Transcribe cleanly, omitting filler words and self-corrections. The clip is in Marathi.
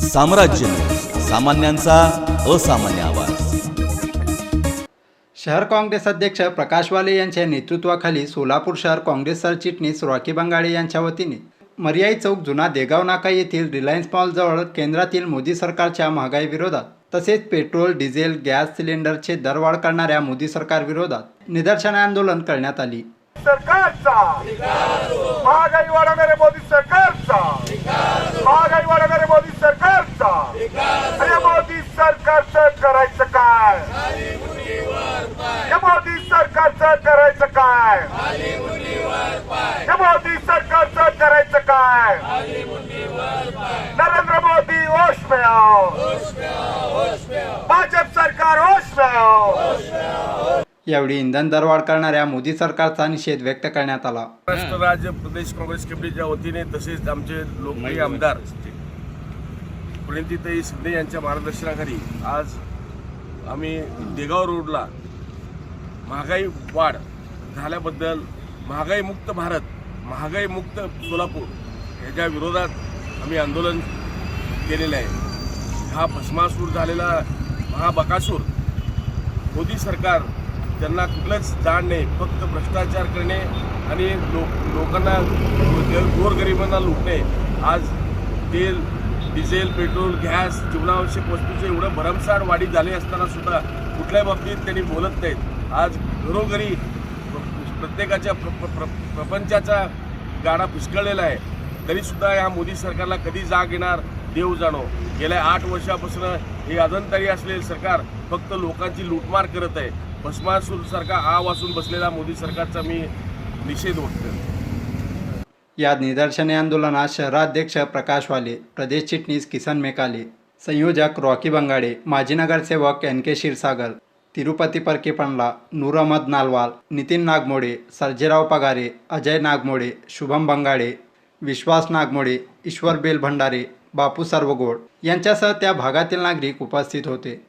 साम्राज्य न्यूज, सामान्यांचा असामान्य आवाज। शहर काँग्रेस अध्यक्ष प्रकाश वाले यांच्या नेतृत्वाखाली सोलापूर शहर काँग्रेस सरचिटणीस रॉकी बंगाडे यांच्या वतीने मर्याई चौक जुना देगाव नाका येथील रिलायन्स मॉलजवळ केंद्रातील मोदी सरकारच्या महागाई विरोधात तसेच पेट्रोल, डिझेल, गॅस सिलेंडरचे दरवाढ करणाऱ्या मोदी सरकार विरोधात निदर्शन आंदोलन करण्यात आली। सरकारचा महागाई वाढवणारे मोदी सरकारचा महागाई वाढवणारे मोदी सरकारचा अरे मोदी सरकारचं करायचं काय? या मोदी सरकारचं करायचं काय? या मोदी सरकारचं करायचं काय? नरेंद्र मोदी होश में आओ, भाजप सरकार होश में आओ। यावेळी इंधन दरवाढ करणाऱ्या मोदी सरकारचा निषेध व्यक्त करण्यात आला। महाराष्ट्र राज्य प्रदेश काँग्रेस कमिटीच्या वतीने तसेच आमचे लोकप्रिय आमदार प्रणितीताई शिंदे यांच्या मार्गदर्शनाखाली आज आम्ही देगाव रोडला महागाई वाढ झाल्याबद्दल महागाई मुक्त भारत, महागाई मुक्त सोलापूर याच्या विरोधात आम्ही आंदोलन केलेलं आहे। हा भस्मासूर झालेला महाबकासूर मोदी सरकार त्यांना कुठलंच जाण नाही, फक्त भ्रष्टाचार करणे आणि लोकांना गोरगरिबांना लुटणे। आज तेल, डिझेल, पेट्रोल, गॅस, जीवनावश्यक वस्तूचे एवढं भरमसाठ वाढी झाली असताना सुद्धा कुठल्याही बाबतीत त्यांनी बोलत नाहीत। आज घरोघरी प्रत्येकाच्या प्रपंचाचा गाडा पुष्कळलेला आहे, तरीसुद्धा या मोदी सरकारला कधी जाग येणार देव जाणो। गेल्या 8 वर्षापासून हे अजूनतरी असलेले सरकार फक्त लोकांची लूटमार करत आहे। भस्मासूर सारखा आ वाचून बसलेला मोदी सरकारचा मी निषेध करतो। या निदर्शने आंदोलनात शहराध्यक्ष प्रकाश वाले, प्रदेश चिटणीस किसन मेकाले, संयोजक रॉकी बंगाडे, माजी नगरसेवक NK क्षीरसागर, तिरुपती परके पंडला, नूर अहमद नालवाल, नितीन नागमोडे, सर्जेराव पगारे, अजय नागमोडे, शुभम बंगाडे, विश्वास नागमोडे, ईश्वर बेल भंडारे, बापू सर्वगोड यांच्यासह त्या भागातील नागरिक उपस्थित होते।